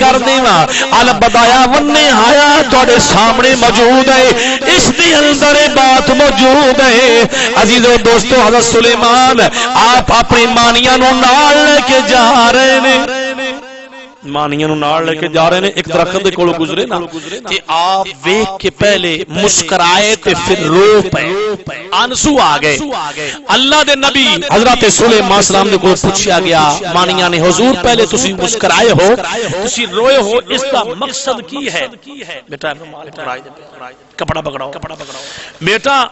کر دیواں البدایا والنہایا تواڈے سامنے موجود ہے اس دے اندر بات موجود ہے عزیزو دوستو حضرت سلیمان آپ اپنی مانیاں نو نال لے کے جا رہے نے مانیاں نو نال لے کے جا رہے نے ایک درخت دے کولوں گزرے نا تے آپ ویکھ کے پہلے مسکرائے تے پھر رو پے آنسو آ گئے اللہ دے نبی حضرت سلیمان السلام دے کول پوچھا گیا مانیاں نے حضور پہلے تسی مسکرائے ہو تسی روئے ہو اس کا مقصد کی ہے بیٹا کپڑا پکڑاؤ بیٹا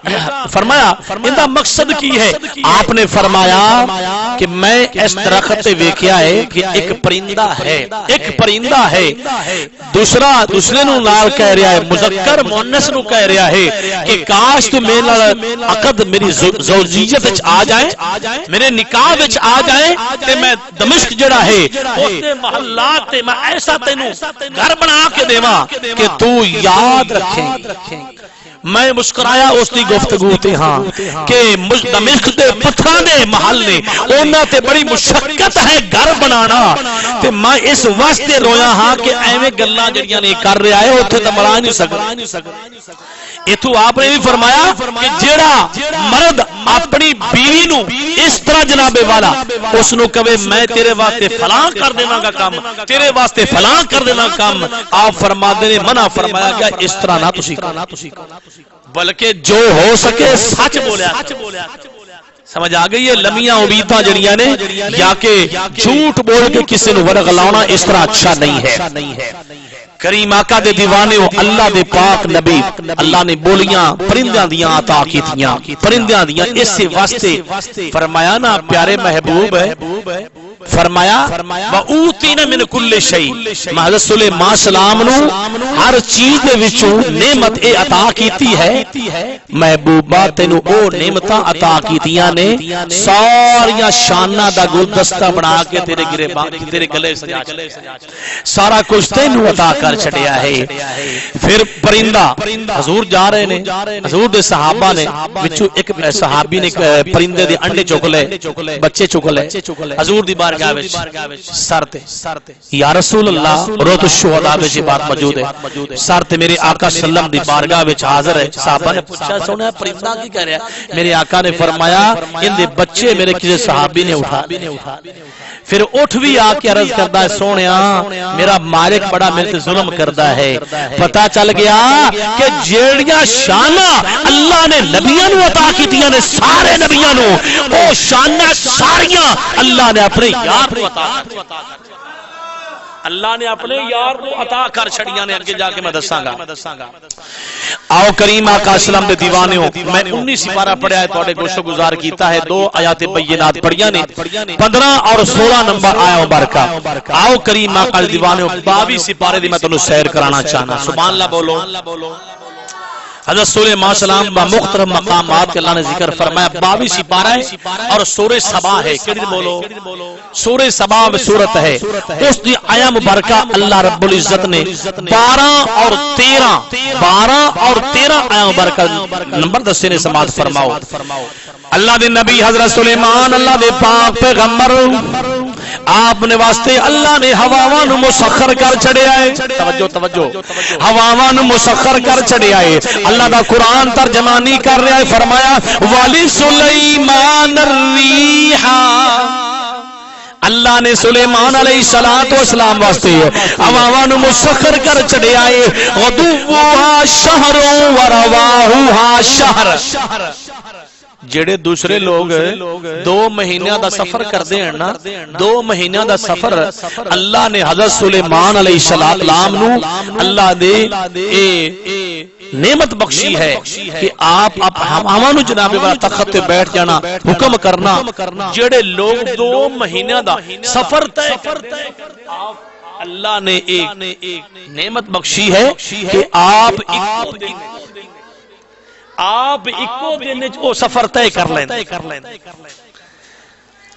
فرمایا ان دا مقصد کی ہے آپ نے فرمایا کہ میں اس درخت تے ویکھیا ہے کہ ایک پرندہ ہے دوسرے نو نال کہہ رہا ہے مذکر مؤنث نو کہہ رہا ہے کہ کاش تو میرے نال عقد میری زوجیت وچ آ جائے میرے نکاح وچ آ جائے تے میں دمشق جڑا ہے اوتے محلات تے میں ایسا تینوں گھر بنا کے دیواں کہ تو یاد رکھیں میں مسکرایا اس دی گفتگو تے ہاں کہ دمشق دے پتھراں دے محل نے انہاں تے بڑی مشقت ہے گھر بنانا تے میں اس واسطے رویا ہاں کہ ایویں گلاں جڑیاں نے کر رہا ہے اوتھے تے ملا نہیں سکدا اتو آپ نے بھی فرمایا کہ جیڑا مرد اپنی بیوی نو اس طرح جناب والا اس نو کہے میں تیرے واسطے فلاں کر دینا گا کام تیرے واسطے فلاں کر دینا کام آپ فرما دے نے منع فرمایا گیا اس طرح نہ تسی بلکہ جو ہو سکے سچ بولیا سمجھ آ گئی ہے لمیاں امیداں جڑیاں نے یا کہ جھوٹ بول کے کسی نو ورغلانا اس طرح اچھا نہیں ہے کریم آقا دے دیوانے ہو اللہ دے پاک نبی اللہ نے بولیاں پرندیاں دیاں عطا کیتیاں پرندیاں دیاں اس سے واسطے فرمایا نا پیارے محبوب ہے فرمایا وَأُوتِينَ مِنْ كُلِّ شَيْءٍ حضرت سلیمان السلام نو ہر چیز دے وچوں نعمت اے عطا کیتی ہے محبوبہ تینو او نعمتاں عطا کیتیاں نے ساریاں شاناں دا گلدستہ بنا کے تیرے گلے سجا سارا کچھ تینو عطا کر چھڑیا ہے پھر پرندہ حضور جا رہے نے حضور دے صحابہ نے وچوں ایک صحابی نے پرندے دے انڈے چک لے بچے چک لے حضور دی بارگاہ وچ سرتے یا رسول اللہ روت الشہداء وچ بات موجود ہے سرتے میرے آقا صلی اللہ علیہ وسلم دی بارگاہ وچ حاضر ہے صحابہ نے پوچھا سونا پرندہ کی کہہ رہا ہے میرے آقا نے فرمایا ان دے بچے میرے کسی صحابی نے اٹھا پھر اٹھ بھی آ کے عرض کردا ہے سونیا میرا مالک بڑا میرے تے ظلم کردا ہے پتہ چل گیا کہ جیڑیاں شاناں اللہ نے نبیاں نو عطا کیتیاں نے سارے نبیاں نو او شاناں ساریاں اللہ نے اپنے یار کو عطا کر اللہ نے اپنے یار کو عطا کر چھڑیاں نے اگے جا کے میں دساں گا آؤ کریم آقا اسلام دے دیوانے ہو میں 19 سپارہ پڑھیا ہے تواڈے گوشت گزار کیتا ہے 2 آیات بینات پڑھیاں نے 15 اور 16 نمبر آیا مبارکہ آؤ کریم آقا دے دیوانے ہو 22 سپارے دی میں تانوں سیر کرانا چاہنا سبحان اللہ بولو حضرت سلیمان السلام با مختلف مقامات کے اللہ نے ذکر فرمایا 22 سپارہ ہے اور سورہ سبا ہے کیڑی بولو سورہ سبا میں سورت ہے اس دی آیا مبارکہ اللہ رب العزت نے 12 اور 13 آیا مبارکہ نمبر دسے نے سماعت فرماؤ اللہ دے نبی حضرت سلیمان اللہ دے پاک پیغمبر آپ نے واسطے اللہ نے ہواواں نو مسخر کر چھڑیا ہے توجہ ہواواں نو مسخر کر چھڑیا ہے اللہ دا قرآن ترجمہ نہیں کر رہا ہے فرمایا وَلِ سُلَيْمَانَ الرِّيحَ اللہ نے سلیمان علیہ السلام واسطے ہواواں نو مسخر کر چھڑیا ہے غدوها شہر ورواحها شہر جڑے دوسرے لوگ 2 مہینیاں دا سفر کر دے ہیں نا 2 مہینیاں دا سفر اللہ نے حضرت سلیمان علیہ السلام نو اللہ دے نعمت بخشی ہے کہ آپ ہواں نو جناب والا تخت تے بیٹھ جانا حکم کرنا جڑے لوگ 2 مہینیاں دا سفر طے کرتے اللہ نے ایک نعمت بخشی ہے کہ آپ ایکو دن او سفر طے کر لیں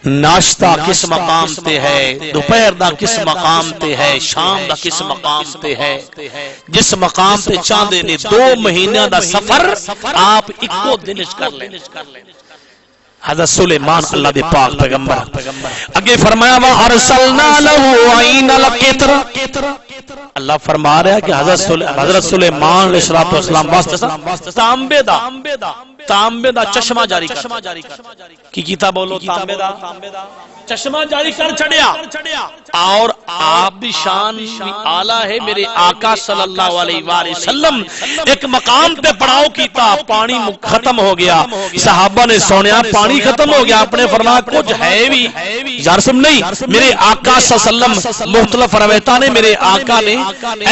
ناشتہ کس مقام تے ہے دوپہر دا کس مقام تے ہے شام دا کس مقام تے ہے جس مقام تے چاندے نے 2 مہینہ دا سفر آپ ایکو دن کر لیں حضرت سلیمان اللہ دے پاک پیغمبر اگے فرمایا وا ارسلنا له عین القطر اللہ فرما رہا ہے کہ حضرت سلیمان علیہ السلام واسطے تانبے دا چشمہ جاری کر کی کیتا بولو تانبے دا چشمہ جاری کر چھڑیا اور آپ بھی شان بھی اعلیٰ ہے میرے آقا صلی اللہ علیہ وآلہ وسلم ایک مقام پہ پڑاؤ کیتا پانی ختم ہو گیا صحابہ نے سونیا پانی ختم ہو گیا اپنے فرمایا کچھ ہے بھی جارسم نہیں میرے آقا صلی اللہ علیہ وسلم مختلف روایتاں نے میرے آقا نے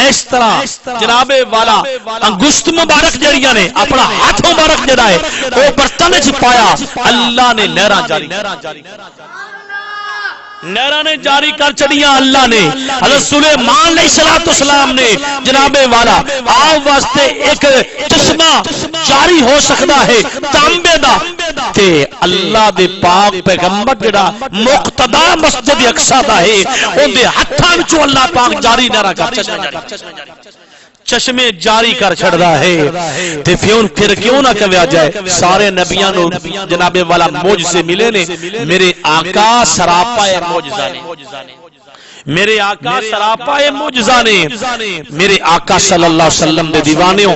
اس طرح جناب والا انگشت مبارک جڑیاں نے اپنا ہاتھ مبارک جڑا ہے وہ برتن وچ پایا اللہ نے نہراں نہراں جاری کر چڑیاں اللہ نے حضرت سلیمان علیہ السلام نے جناب والا آپ واسطے ایک چشمہ جاری ہو سکتا ہے تانبے دا تے اللہ دے پاک پیغمبر جڑا مقتدا مسجد اقصی دا ہے اون دے ہتھاں وچوں اللہ پاک جاری نہراں کر چشمے جاری کر چھڑدا ہے تے پھر کیوں نہ کہیا جائے سارے نبیاں نو جناب والا معجزے ملے نے میرے آقا سراپا معجزہ نے میرے آقا سراپا معجزہ نے میرے آقا صلی اللہ علیہ وسلم دے دیوانیوں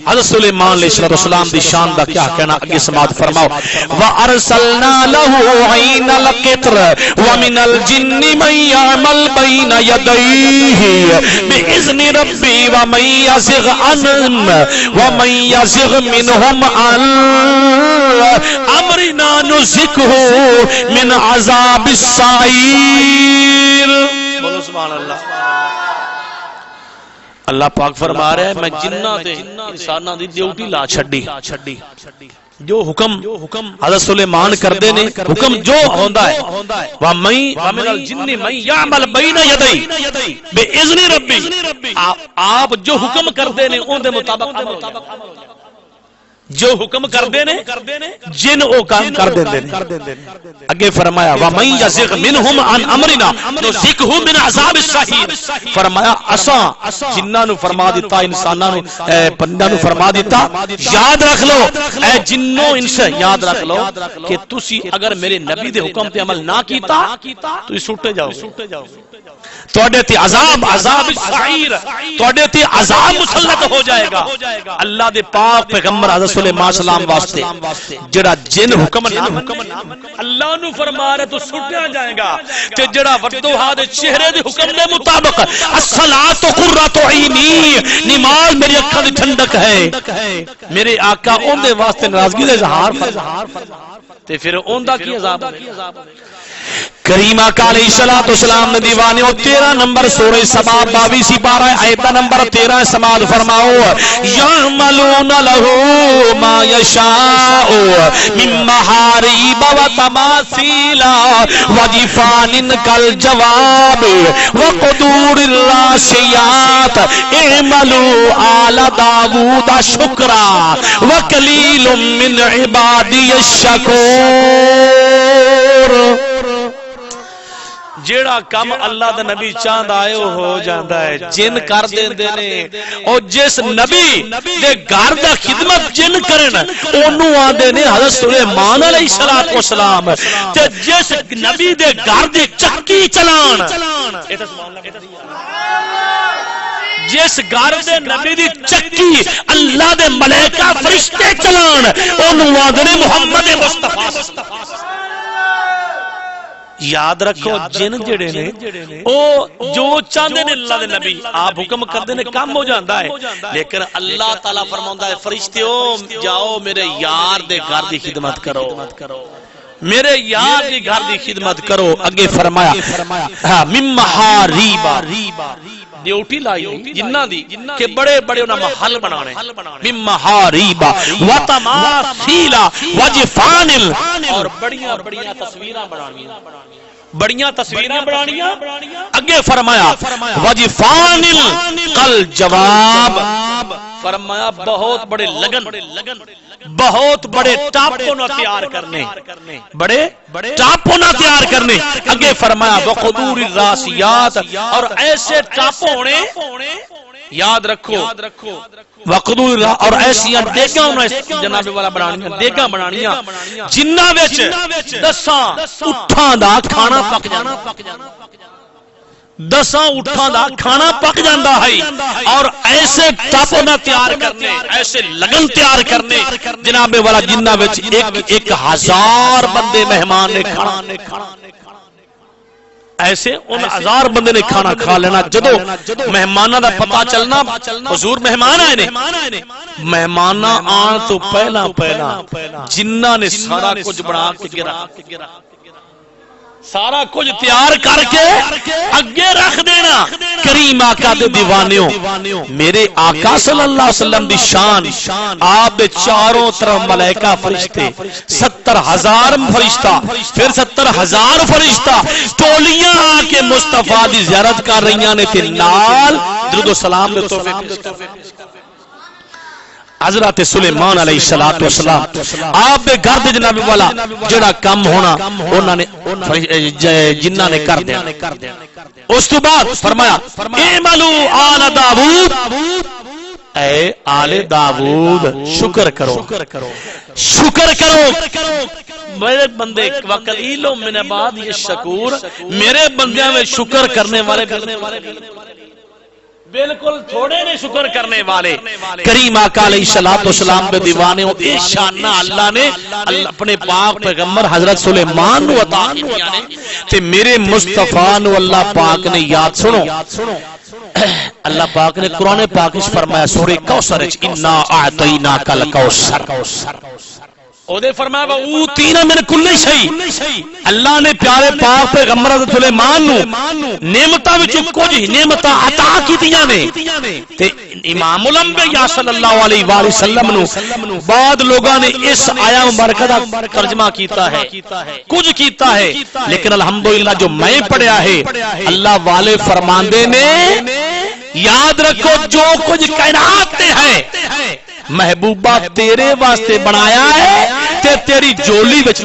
حضرت سلیمان علیہ السلام دی شان دا کیا کہنا اگے سماعت فرماؤ وَأَرْسَلْنَا لَهُ عَيْنَ الْقِطْرِ وَمِنَ الْجِنِّ مَن يَعْمَلْ بَيْنَ يَدَيْهِ بِإِذْنِ رَبِّهِ وَمَن يَزِغْ عَنْهُمْ وَمَن يَزِغْ مِنْهُمْ عَنْ أَمْرِنَا نُذِقْهُ مِنْ عَذَابِ السَّعِيرِ بولو سبحان اللہ اللہ پاک فرما رہا ہے میں جنہ دے انساناں دی ڈیوٹی لا چھڈی جو حکم حضرت سلیمان کردے نے حکم جو ہوندا ہے وَمِنَ الْجِنِّ مَن يَعْمَلْ بَيْنَ يَدَيْهِ بِإِذْنِ رَبِّهِ آپ جو حکم کردے نے اون دے مطابق عمل ہو جائے جو حکم کردے نے جن او کام کر دیندے نے اگے فرمایا وَمَن يَزِغْ مِنْهُمْ عَنْ أَمْرِنَا نُذِقْهُ مِنْ عَذَابِ السَّعِيرِ فرمایا اساں جنہاں نو فرما دیتا انساناں نو بندیاں نو فرما دیتا یاد رکھ لو اے جنوں انسان یاد رکھ لو کہ تسی اگر میرے نبی دے حکم تے عمل نہ کیتا تو سوٹے جاؤ توڑے تے عذاب السعیر توڑے تے عذاب مسلط ہو جائے گا اللہ دے پاک پیغمبر حضرت سلیمان السلام واسطے جڑا جن حکم نہ اللہ نو فرما رہے تو سٹیا جائے گا تے جڑا وردوہا دے چہرے دے حکم دے مطابق الصلاۃ قرۃ عینی نماز میری اکھاں دی ٹھنڈک ہے میرے آقا اون دے واسطے ناراضگی دا اظہار تے پھر اون دا کی عذاب کریم آقا علیہ السلام نے دیوانیوں 13 نمبر سورہ سبا 22 12 آیت نمبر 13 سماعت فرماؤ یعملون له ما یشاء من محاریب و تماثیل و جفان کالجواب و قدور الراسیات اعملوا آل داود شکرا و قلیل من عبادی الشکور جیڑا کم اللہ دا نبی چاند آئے ہو جاندہ ہے جن کر دیندے نے اور جس نبی دے گھر دا خدمت جن کرن انہوں آدھے نے حضرت سلیمان علیہ السلام تے جس نبی دے گھر دے چکی چلان جس گھر دے نبی دی چکی اللہ دے ملائکہ فرشتے چلان انہوں آدھے نے محمد مصطفیٰ یاد رکھو جن جڑے نے او جو چاندے نے اللہ دے نبی آپ حکم کردے نے کام ہو جاندہ ہے لیکن اللہ تعالیٰ فرماؤندہ ہے فرشتیوں جاؤ میرے یار دے گھر دی خدمت کرو میرے یار دی گھر دی خدمت کرو اگے فرمایا مم محاریبا ڈیوٹی لائی جنہ دی کہ بڑے بڑے انہاں محل بنانے مم محاریبا و تماثیلا و جفانل اور بڑیاں بڑیاں تصویراں بنانیاں اگے فرمایا و جفانل کل جواب فرمایا بہت بڑے لگن بہت بڑے ٹاپوں نہ تیار کرنے بڑے ٹاپوں نہ تیار کرنے اگے فرمایا وقدور الراسیات اور ایسے ٹاپوں نے یاد رکھو وقدور اور ایسیاں دیگاں انہیں جناب والا بنانیاں دیگاں بنانیاں جنہ وچ 10 اٹھاں دا کھانا پک جانا 10 اٹھاں دا کھانا پک جاندہ ہے اور ایسے ٹاپ نہ تیار کرنے ایسے لگن تیار کرنے جناب والا جنہ وچ 1000 بندے مہمان نے کھانا ایسے ان 1000 بندے نے کھانا کھا لینا جدو مہمانہ دا پتہ چلنا حضور مہمان آئے نے مہمانہ آن تو پہلا جنہ نے سارا کچھ بنا کے گرا سارا کچھ تیار کر کے اگے رکھ دینا کریم آقا دے دیوانیوں میرے آقا صلی اللہ علیہ وسلم دی شان آپ دے چاروں طرف ملائکہ فرشتے 70,000 فرشتہ پھر 70,000 فرشتہ ٹولیاں آ کے مصطفیٰ دی زیارت کر رہیاں نے تے نال درود و سلام دے تحفے حضرت سلیمان علیہ السلام آپ دے گھر دے جناب والا جڑا کم ہونا انہاں نے جنہاں نے کر دیا اس تو بعد فرمایا اعملوا آل داؤد اے آل داؤد شکر کرو میرے بندے وقلیل من بعد یہ شکور میرے بندیاں میں شکر کرنے والے بالکل تھوڑے نے شکر کرنے والے کریم آقا علیہ السلام بے دیوانے اے شانہ اللہ نے اپنے پاک پیغمبر حضرت سلیمان نو عطا کیا نے تے میرے مصطفیٰ نو اللہ پاک نے یاد سنو اللہ پاک نے قرآن پاک اس فرمایا سورہ کوثر انا اعطیناک الکوثر او دے فرمایا اوتینا من کل شیء اللہ نے پیارے پاک پیغمبر حضرت سلیمان نو نعمتاں وچ کچھ نعمتاں عطا کیتیاں نے تے امام الانبیاء صلی اللہ علیہ وآلہ وسلم نو بعد لوگاں نے اس آیا مبارکہ دا ترجمہ کیتا ہے کچھ کیتا ہے لیکن الحمدللہ جو میں پڑھیا ہے اللہ والے فرماندے نے یاد رکھو جو کچھ کائنات میں ہے محبوبہ تیرے واسطے بنایا ہے تے تیری جولی بچ